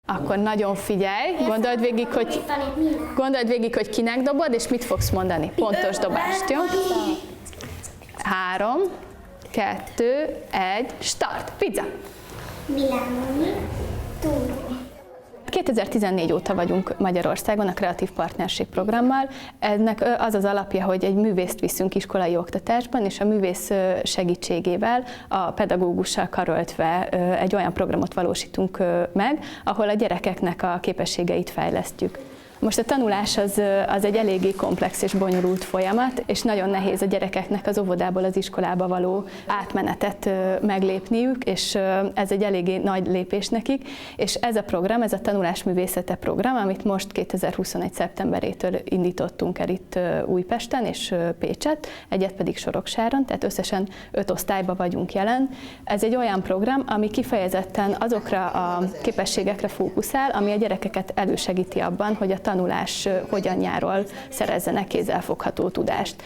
Akkor nagyon figyelj, gondold végig, hogy kinek dobod, és mit fogsz mondani. Pontos dobást, jó? 3, 2, 1, start! Pizza! Milánói, túró. 2014 óta vagyunk Magyarországon a Kreatív Partnerség programmal. Ennek az az alapja, hogy egy művészt viszünk iskolai oktatásban, és a művész segítségével, a pedagógussal karöltve egy olyan programot valósítunk meg, ahol a gyerekeknek a képességeit fejlesztjük. Most a tanulás az egy eléggé komplex és bonyolult folyamat, és nagyon nehéz a gyerekeknek az óvodából az iskolába való átmenetet meglépniük, és ez egy eléggé nagy lépés nekik, és ez a program, ez a Tanulásművészete program, amit most 2021. szeptemberétől indítottunk el itt Újpesten és Pécsett, egyet pedig Soroksáron, tehát összesen 5 osztályban vagyunk jelen. Ez egy olyan program, ami kifejezetten azokra a képességekre fókuszál, ami a gyerekeket elősegíti abban, hogy a tanulás hogyanjáról szerezzenek kézzelfogható tudást.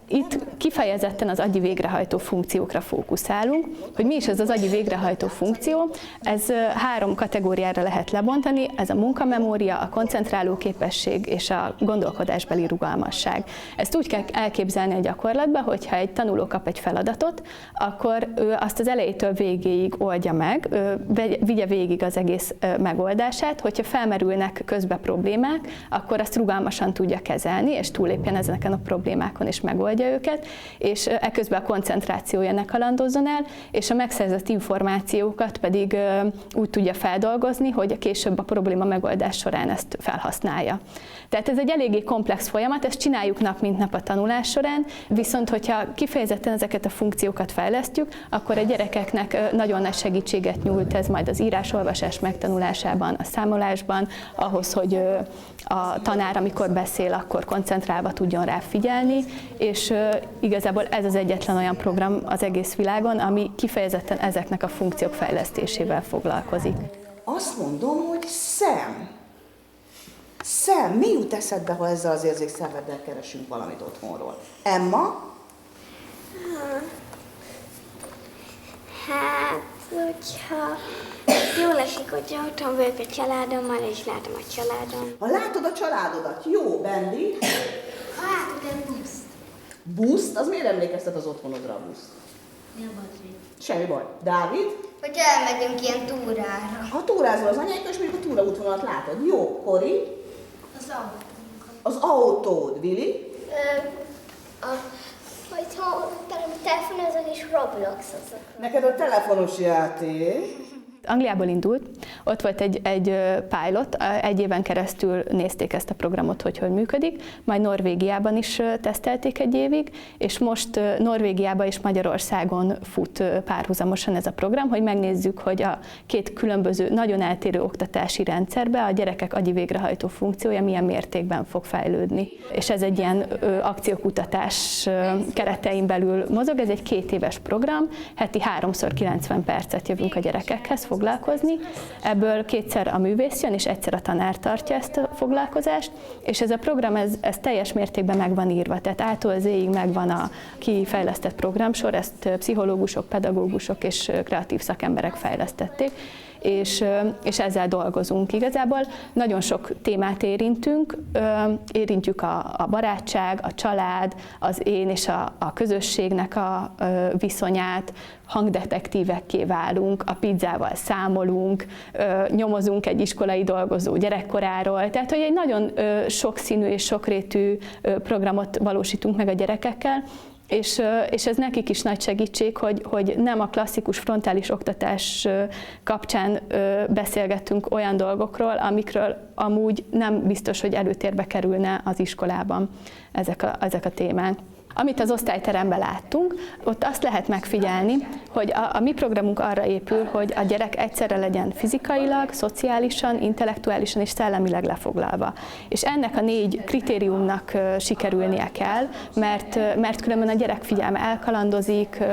Itt kifejezetten az agyi végrehajtó funkciókra fókuszálunk. Hogy mi is ez az agyi végrehajtó funkció? Ez 3 kategóriára lehet lebontani, ez a munkamemória, a koncentráló képesség és a gondolkodásbeli rugalmasság. Ezt úgy kell elképzelni a gyakorlatban, hogyha egy tanuló kap egy feladatot, akkor ő azt az elejétől végéig oldja meg, vigye végig az egész megoldását, hogyha felmerülnek közbe problémák, akkor azt rugalmasan tudja kezelni, és túllépjen ezeken a problémákon és megoldja őket, és eközben a koncentrációja ne kalandozzon el, és a megszerzett információkat pedig úgy tudja feldolgozni, hogy később a probléma megoldás során ezt felhasználja. Tehát ez egy eléggé komplex folyamat, ezt csináljuk nap mint nap a tanulás során, viszont hogyha kifejezetten ezeket a funkciókat fejlesztjük, akkor a gyerekeknek nagyon nagy segítséget nyújt ez majd az írás-olvasás megtanulásában, a számolásban, ahhoz, hogy a tanár, amikor beszél, akkor koncentrálva tudjon rá figyelni, és igazából ez az egyetlen olyan program az egész világon, ami kifejezetten ezeknek a funkciók fejlesztésével foglalkozik. Azt mondom, hogy szem. Szem, mi jut eszedbe, ha ezzel az érzékszerveddel keresünk valamit otthonról? Emma? Hát, hogyha jól esik, hogyha otthon vagyok a családommal, és látom a családom. Ha látod a családodat, jó, Bendi? Ha látok egy buszt. Buszt? Az miért emlékeztet az otthonodra a buszt? Nem azért. Semmi baj. Dávid? Hogyha elmegyünk ilyen túrára. Ha túrázol az anyákkal, és mondjuk a túraútvonalat látod. Jó, Kori? Az autónkat. Az autód, Vili? Hogyha telefonozok és Roblox-ozok. Neked a telefonos játék. Angliából indult, ott volt egy pilot, 1 éven keresztül nézték ezt a programot, hogy működik, majd Norvégiában is tesztelték 1 évig, és most Norvégiában és Magyarországon fut párhuzamosan ez a program, hogy megnézzük, hogy a 2 különböző, nagyon eltérő oktatási rendszerbe a gyerekek agyi végrehajtó funkciója milyen mértékben fog fejlődni. És ez egy ilyen akciókutatás keretein belül mozog, ez egy 2 éves program, heti 3-szor 90 percet jövünk a gyerekekhez foglalkozni, ebből 2-szer a művész jön, és 1-szer a tanár tartja ezt a foglalkozást, és ez a program ez teljes mértékben meg van írva, tehát A-tól Z-ig megvan a kifejlesztett programsor, ezt pszichológusok, pedagógusok és kreatív szakemberek fejlesztették, és ezzel dolgozunk. Igazából nagyon sok témát érintjük a barátság, a család, az én és a közösségnek a viszonyát, hangdetektívekké válunk, a pizzával számolunk, nyomozunk egy iskolai dolgozó gyerekkoráról, tehát hogy egy nagyon sokszínű és sokrétű programot valósítunk meg a gyerekekkel, és ez nekik is nagy segítség, hogy nem a klasszikus frontális oktatás kapcsán beszélgettünk olyan dolgokról, amikről amúgy nem biztos, hogy előtérbe kerülne az iskolában ezek a témák. Amit az osztályteremben láttunk, ott azt lehet megfigyelni, hogy a mi programunk arra épül, hogy a gyerek egyszerre legyen fizikailag, szociálisan, intellektuálisan és szellemileg lefoglalva. És ennek a 4 kritériumnak sikerülnie kell, mert különben a gyerek figyelme elkalandozik,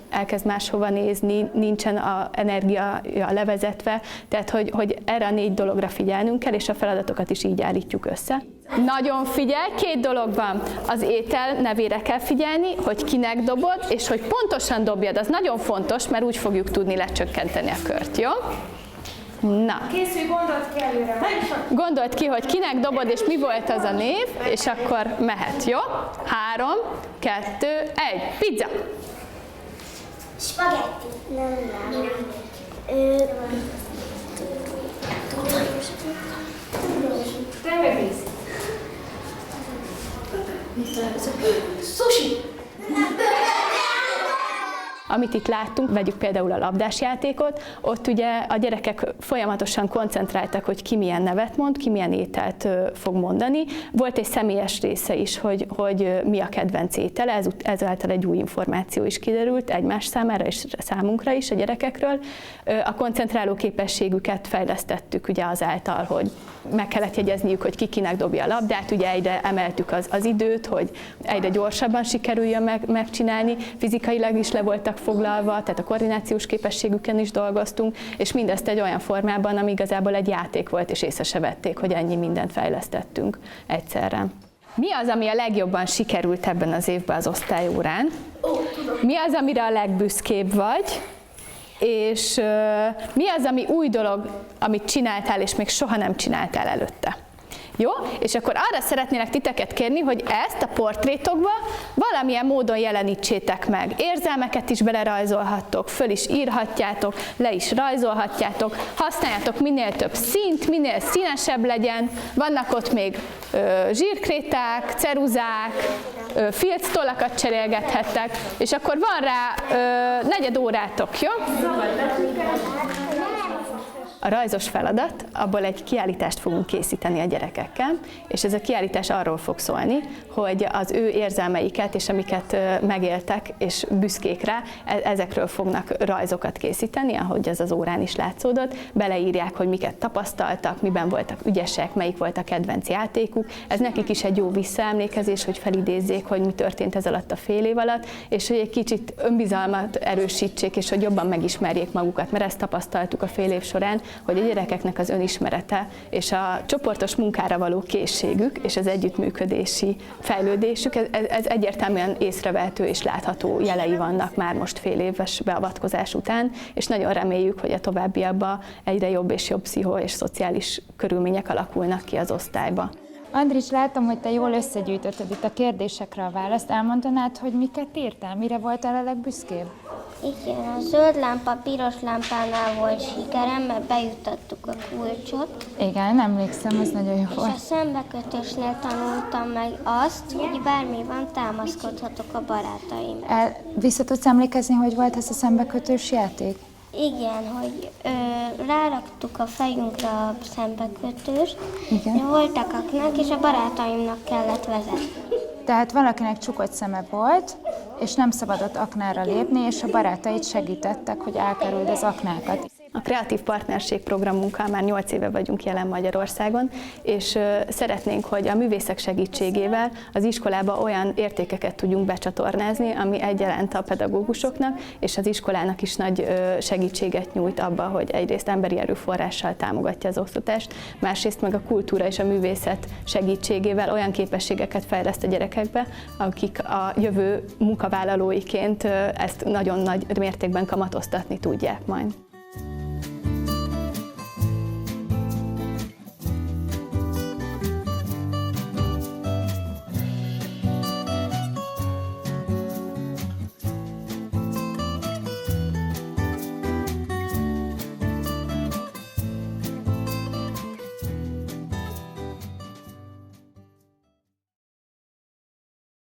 elkezd máshova nézni, nincsen az energia levezetve, tehát hogy erre a 4 dologra figyelnünk kell, és a feladatokat is így állítjuk össze. Nagyon figyelj, 2 dolog van. Az étel nevére kell figyelni, hogy kinek dobod, és hogy pontosan dobjad. Az nagyon fontos, mert úgy fogjuk tudni lecsökkenteni a kört, jó? Na, Készülj, gondold ki előre. gondold ki, hogy kinek dobod, és mi volt az a név, és akkor mehet, jó? 3, 2, 1, pizza! Spagetti. Nem. Te megnézd. Sushi. Amit itt láttunk, vegyük például a hogy ott ugye a gyerekek folyamatosan koncentráltak, hogy ki milyen nevet mond, ki milyen ételt fog mondani. Volt egy személyes része is, hogy mi a kedvenc étele, ezáltal egy új információ is kiderült egymás számára és számunkra is a gyerekekről. A koncentráló képességüket fejlesztettük ugye azáltal, hogy meg kellett jegyezniük, hogy ki kinek dobja a labdát, ugye egyre emeltük az időt, hogy egyre gyorsabban sikerüljön megcsinálni, fizikailag is le voltak foglalva, tehát a koordinációs képességüken is dolgoztunk, és mindezt egy olyan formában, ami igazából egy játék volt, és észre se vették, hogy ennyi mindent fejlesztettünk egyszerre. Mi az, ami a legjobban sikerült ebben az évben az osztályórán? Mi az, amire a legbüszkébb vagy? És mi az, ami új dolog, amit csináltál, és még soha nem csináltál előtte? Jó? És akkor arra szeretnélek titeket kérni, hogy ezt a portrétokba valamilyen módon jelenítsétek meg. Érzelmeket is belerajzolhattok, föl is írhatjátok, le is rajzolhatjátok, használjátok minél több színt, minél színesebb legyen. Vannak ott még zsírkréták, ceruzák, filctollakat cserélgethettek, és akkor van rá negyed órátok, jó? A rajzos feladat, abból egy kiállítást fogunk készíteni a gyerekekkel, és ez a kiállítás arról fog szólni, hogy az ő érzelmeiket és amiket megéltek és büszkék rá, ezekről fognak rajzokat készíteni, ahogy ez az órán is látszódott, beleírják, hogy miket tapasztaltak, miben voltak ügyesek, melyik volt a kedvenc játékuk. Ez nekik is egy jó visszaemlékezés, hogy felidézzék, hogy mi történt ez alatt a fél év alatt, és hogy egy kicsit önbizalmat erősítsék, és hogy jobban megismerjék magukat, mert ezt tapasztaltuk a fél év során, hogy a gyerekeknek az önismerete és a csoportos munkára való készségük és az együttműködési fejlődésük, ez egyértelműen észrevehető és látható jelei vannak már most fél éves beavatkozás után, és nagyon reméljük, hogy a továbbiakban egyre jobb és jobb pszicho- és szociális körülmények alakulnak ki az osztályba. Andris, látom, hogy te jól összegyűjtötted itt a kérdésekre a választ. Elmondanád, hogy miket írtál? Mire voltál a legbüszkébb? Igen, a zöld lámpa, piros lámpánál volt sikerem, mert bejutottuk a kulcsot. Igen, emlékszem, az nagyon jó És volt. a szembekötősnél tanultam meg azt, hogy bármi van, támaszkodhatok a barátaimra. Vissza tudsz emlékezni, hogy volt ez a szembekötős játék? Igen, hogy ráraktuk a fejünkre a szembekötőst, Igen. voltak aknák, és a barátaimnak kellett vezetni. Tehát valakinek csukott szeme volt, és nem szabadott aknára lépni, és a barátaid segítettek, hogy elkerüld az aknákat. A Kreatív Partnerség programunkkal már 8 éve vagyunk jelen Magyarországon, és szeretnénk, hogy a művészek segítségével az iskolába olyan értékeket tudjunk becsatornázni, ami egyaránt a pedagógusoknak és az iskolának is nagy segítséget nyújt abba, hogy egyrészt emberi erőforrással támogatja az oktatást, másrészt meg a kultúra és a művészet segítségével olyan képességeket fejleszt a gyerekekbe, akik a jövő munkavállalóiként ezt nagyon nagy mértékben kamatoztatni tudják majd.